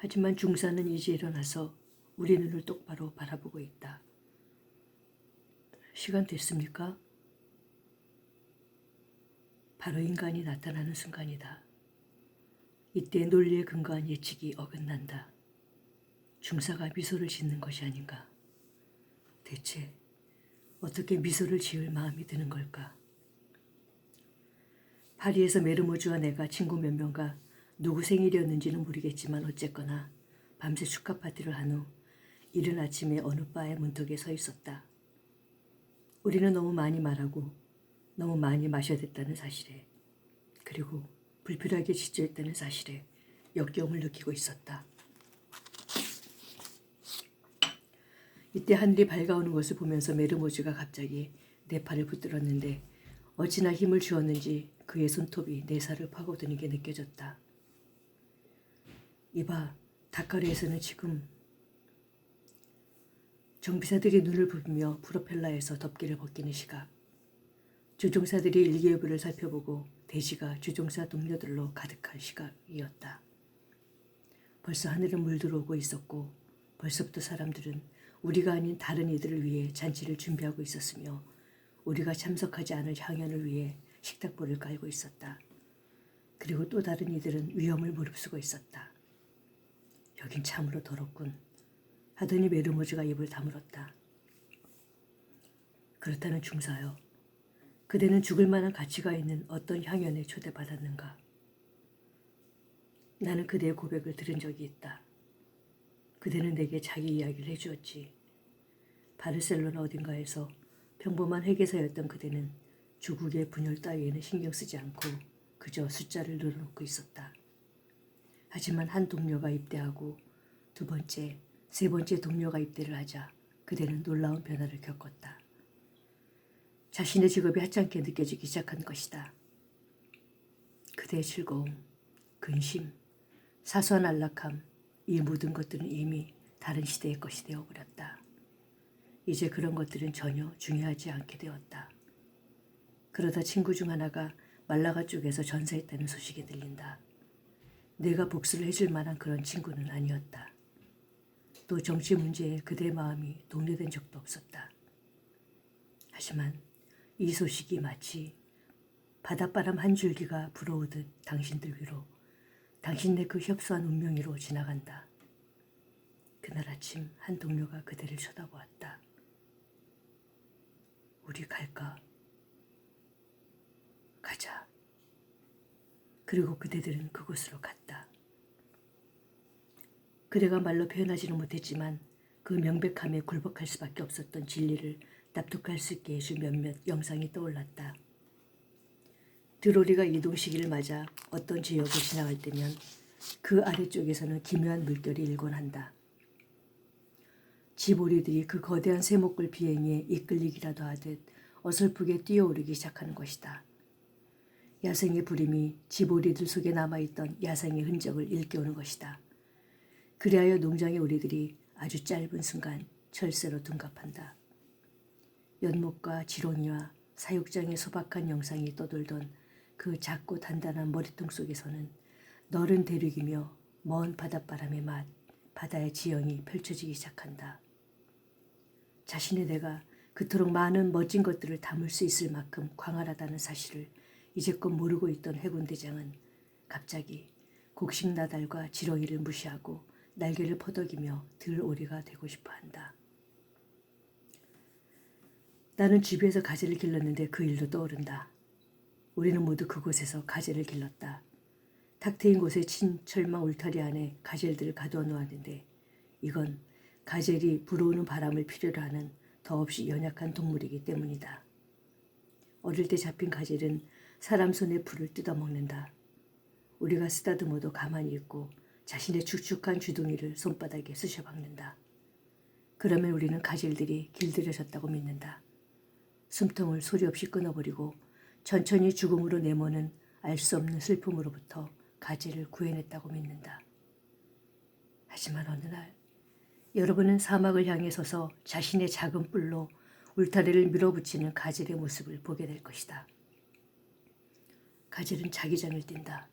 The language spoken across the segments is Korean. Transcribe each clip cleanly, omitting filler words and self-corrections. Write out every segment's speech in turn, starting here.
하지만 중사는 이제 일어나서 우리 눈을 똑바로 바라보고 있다. 시간 됐습니까? 바로 인간이 나타나는 순간이다. 이때 논리에 근거한 예측이 어긋난다. 중사가 미소를 짓는 것이 아닌가. 대체 어떻게 미소를 지을 마음이 드는 걸까? 파리에서 메르모즈와 내가 친구 몇 명과 누구 생일이었는지는 모르겠지만 어쨌거나 밤새 축하 파티를 한 후 이른 아침에 어느 바의 문턱에 서 있었다. 우리는 너무 많이 말하고 너무 많이 마셔댔다는 사실에, 그리고 불필요하게 지쳐있다는 사실에 역겨움을 느끼고 있었다. 이때 하늘이 밝아오는 것을 보면서 메르모즈가 갑자기 내 팔을 붙들었는데 어찌나 힘을 주었는지 그의 손톱이 내 살을 파고드는 게 느껴졌다. 이봐, 다카르에서는 지금 정비사들이 눈을 부비며 프로펠러에서 덮개를 벗기는 시각. 조종사들이 일기예보를 살펴보고 대지가 조종사 동료들로 가득할 시각이었다. 벌써 하늘은 물들어오고 있었고 벌써부터 사람들은 우리가 아닌 다른 이들을 위해 잔치를 준비하고 있었으며 우리가 참석하지 않을 향연을 위해 식탁보를 깔고 있었다. 그리고 또 다른 이들은 위험을 무릅쓰고 있었다. 여긴 참으로 더럽군. 하더니 메르모즈가 입을 다물었다. 그렇다는 중사여, 그대는 죽을 만한 가치가 있는 어떤 향연에 초대받았는가? 나는 그대의 고백을 들은 적이 있다. 그대는 내게 자기 이야기를 해주었지. 바르셀로나 어딘가에서 평범한 회계사였던 그대는 조국의 분열 따위에는 신경 쓰지 않고 그저 숫자를 늘어놓고 있었다. 하지만 한 동료가 입대하고 두 번째, 세 번째 동료가 입대를 하자 그대는 놀라운 변화를 겪었다. 자신의 직업이 하찮게 느껴지기 시작한 것이다. 그대의 즐거움, 근심, 사소한 안락함, 이 모든 것들은 이미 다른 시대의 것이 되어버렸다. 이제 그런 것들은 전혀 중요하지 않게 되었다. 그러다 친구 중 하나가 말라가 쪽에서 전사했다는 소식이 들린다. 내가 복수를 해줄 만한 그런 친구는 아니었다. 또 정치 문제에 그대의 마음이 동요된 적도 없었다. 하지만 이 소식이 마치 바닷바람 한 줄기가 불어오듯 당신들 위로, 당신네 그 협소한 운명 위로 지나간다. 그날 아침 한 동료가 그대를 쳐다보았다. 우리 갈까? 가자. 그리고 그대들은 그곳으로 갔다. 그대가 말로 표현하지는 못했지만 그 명백함에 굴복할 수밖에 없었던 진리를 납득할 수 있게 해줄 몇몇 영상이 떠올랐다. 드로리가 이동 시기를 맞아 어떤 지역을 지나갈 때면 그 아래쪽에서는 기묘한 물결이 일곤 한다. 지보리들이 그 거대한 세목을 비행해 이끌리기라도 하듯 어설프게 뛰어오르기 시작하는 것이다. 야생의 부림이 지보리들 속에 남아있던 야생의 흔적을 일깨우는 것이다. 그리하여 농장의 우리들이 아주 짧은 순간 철새로 둔갑한다. 연못과 지렁이와 사육장의 소박한 영상이 떠돌던 그 작고 단단한 머리통 속에서는 너른 대륙이며 먼 바닷바람의 맛, 바다의 지형이 펼쳐지기 시작한다. 자신의 내가 그토록 많은 멋진 것들을 담을 수 있을 만큼 광활하다는 사실을 이제껏 모르고 있던 해군대장은 갑자기 곡식 나달과 지렁이를 무시하고 날개를 퍼덕이며 들오리가 되고 싶어한다. 나는 집에서 가지를 길렀는데 그 일도 떠오른다. 우리는 모두 그곳에서 가지를 길렀다. 탁 트인 곳에 친 철망 울타리 안에 가젤들을 가두어 놓았는데 이건 가젤이 불어오는 바람을 필요로 하는 더없이 연약한 동물이기 때문이다. 어릴 때 잡힌 가젤은 사람 손에 풀을 뜯어먹는다. 우리가 쓰다듬어도 가만히 있고 자신의 축축한 주둥이를 손바닥에 쑤셔박는다. 그러면 우리는 가젤들이 길들여졌다고 믿는다. 숨통을 소리 없이 끊어버리고 천천히 죽음으로 내모는 알 수 없는 슬픔으로부터 가젤을 구해냈다고 믿는다. 하지만 어느 날 여러분은 사막을 향해 서서 자신의 작은 뿔로 울타리를 밀어붙이는 가젤의 모습을 보게 될 것이다. 가젤은 자기장을 띈다.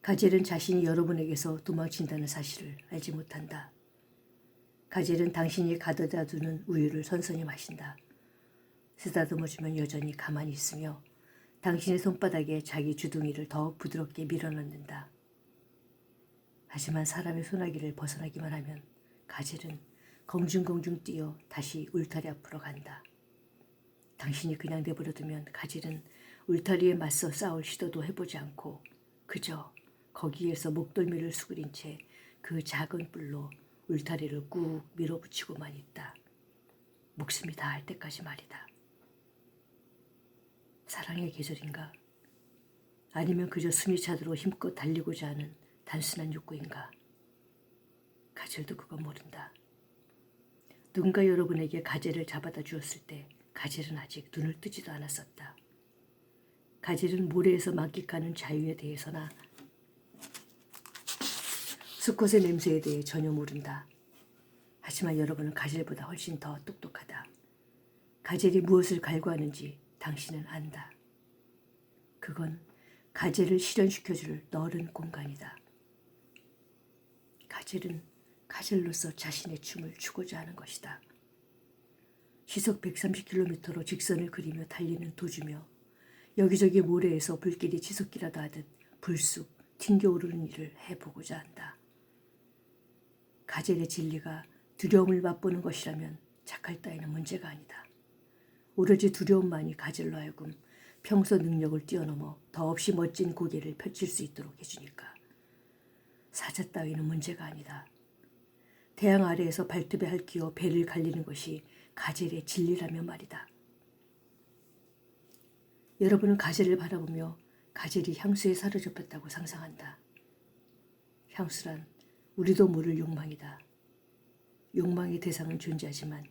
가젤은 자신이 여러분에게서 도망친다는 사실을 알지 못한다. 가젤은 당신이 가져다 두는 우유를 선선히 마신다. 쓰다듬어주면 여전히 가만히 있으며 당신의 손바닥에 자기 주둥이를 더 부드럽게 밀어넣는다. 하지만 사람의 소나기를 벗어나기만 하면 가젤은 공중공중 뛰어 다시 울타리 앞으로 간다. 당신이 그냥 내버려두면 가젤은 울타리에 맞서 싸울 시도도 해보지 않고 그저 거기에서 목덜미를 수그린 채 그 작은 뿔로 울타리를 꾹 밀어붙이고만 있다. 목숨이 다할 때까지 말이다. 사랑의 계절인가? 아니면 그저 숨이 차도록 힘껏 달리고자 하는 단순한 욕구인가? 가젤도 그건 모른다. 누군가 여러분에게 가젤을 잡아다 주었을 때 가젤은 아직 눈을 뜨지도 않았었다. 가젤은 모래에서 만끽하는 자유에 대해서나 수컷의 냄새에 대해 전혀 모른다. 하지만 여러분은 가젤보다 훨씬 더 똑똑하다. 가젤이 무엇을 갈구하는지 당신은 안다. 그건 가젤을 실현시켜줄 넓은 공간이다. 가젤은 가젤로서 자신의 춤을 추고자 하는 것이다. 시속 130km로 직선을 그리며 달리는 도주며 여기저기 모래에서 불길이 지속기라도 하듯 불쑥 튕겨오르는 일을 해보고자 한다. 가젤의 진리가 두려움을 맛보는 것이라면 착할 따위는 문제가 아니다. 오로지 두려움만이 가젤로 하여금 평소 능력을 뛰어넘어 더없이 멋진 고개를 펼칠 수 있도록 해주니까. 사자 따위는 문제가 아니다. 태양 아래에서 발톱에 핥기어 배를 갈리는 것이 가젤의 진리라면 말이다. 여러분은 가젤을 바라보며 가젤이 향수에 사로잡혔다고 상상한다. 향수란 우리도 모를 욕망이다. 욕망의 대상은 존재하지만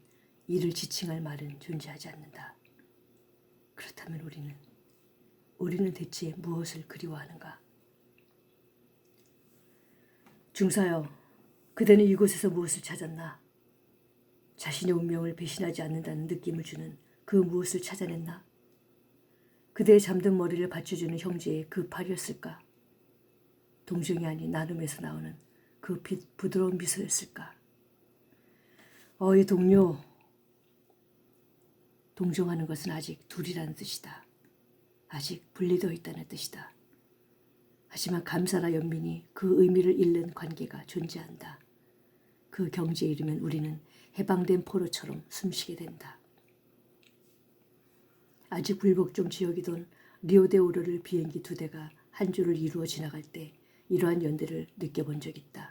이를 지칭할 말은 존재하지 않는다. 그렇다면 우리는 대체 무엇을 그리워하는가? 중사여, 그대는 이곳에서 무엇을 찾았나? 자신의 운명을 배신하지 않는다는 느낌을 주는 그 무엇을 찾아냈나? 그대의 잠든 머리를 받쳐주는 형제의 그 팔이었을까? 동정이 아닌 나눔에서 나오는 그 부드러운 미소였을까? 어이 동료, 동정하는 것은 아직 둘이라는 뜻이다. 아직 분리되어 있다는 뜻이다. 하지만 감사나 연민이 그 의미를 잃는 관계가 존재한다. 그 경지에 이르면 우리는 해방된 포로처럼 숨쉬게 된다. 아직 불복종 지역이던 리오데오르를 비행기 2대가 한 줄을 이루어 지나갈 때 이러한 연대를 느껴본 적 있다.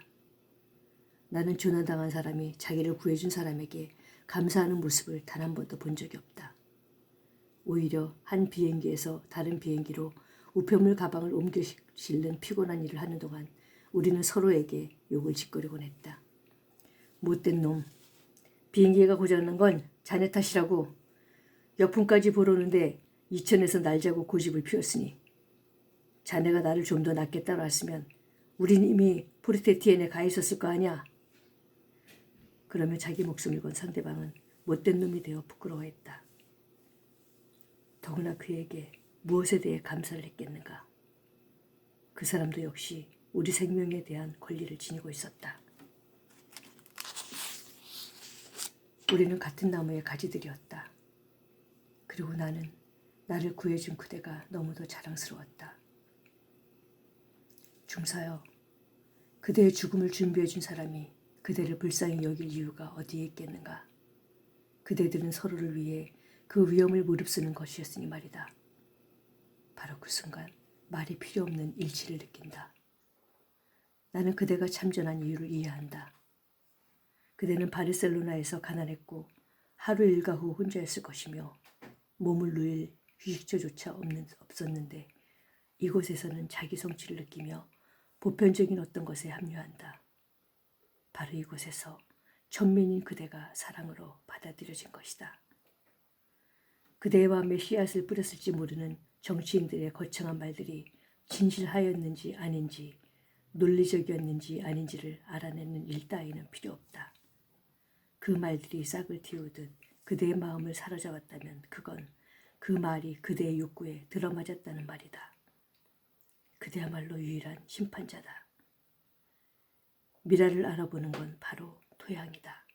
나는 조난당한 사람이 자기를 구해준 사람에게 감사하는 모습을 단 한 번도 본 적이 없다. 오히려 한 비행기에서 다른 비행기로 우편물 가방을 옮겨 실는 피곤한 일을 하는 동안 우리는 서로에게 욕을 짓거리곤 했다. 못된 놈, 비행기가 고장난 건 자네 탓이라고. 역풍까지 보러 오는데 이천에서 날 자고 고집을 피웠으니 자네가 나를 좀 더 낫게 따라왔으면 우린 이미 포르테티엔에 가 있었을 거 아니야. 그러며 자기 목숨을 건 상대방은 못된 놈이 되어 부끄러워했다. 더구나 그에게 무엇에 대해 감사를 했겠는가. 그 사람도 역시 우리 생명에 대한 권리를 지니고 있었다. 우리는 같은 나무의 가지들이었다. 그리고 나는 나를 구해준 그대가 너무도 자랑스러웠다. 중사여, 그대의 죽음을 준비해준 사람이 그대를 불쌍히 여길 이유가 어디에 있겠는가. 그대들은 서로를 위해 그 위험을 무릅쓰는 것이었으니 말이다. 바로 그 순간 말이 필요 없는 일치를 느낀다. 나는 그대가 참전한 이유를 이해한다. 그대는 바르셀로나에서 가난했고 하루 일과 후 혼자였을 것이며 몸을 누일 휴식처조차 없었는데 이곳에서는 자기 성취를 느끼며 보편적인 어떤 것에 합류한다. 바로 이곳에서 천민인 그대가 사랑으로 받아들여진 것이다. 그대의 마음에 씨앗을 뿌렸을지 모르는 정치인들의 거창한 말들이 진실하였는지 아닌지 논리적이었는지 아닌지를 알아내는 일 따위는 필요 없다. 그 말들이 싹을 틔우듯 그대의 마음을 사로잡았다면 그건 그 말이 그대의 욕구에 들어맞았다는 말이다. 그대야말로 유일한 심판자다. 미라를 알아보는 건 바로 토양이다.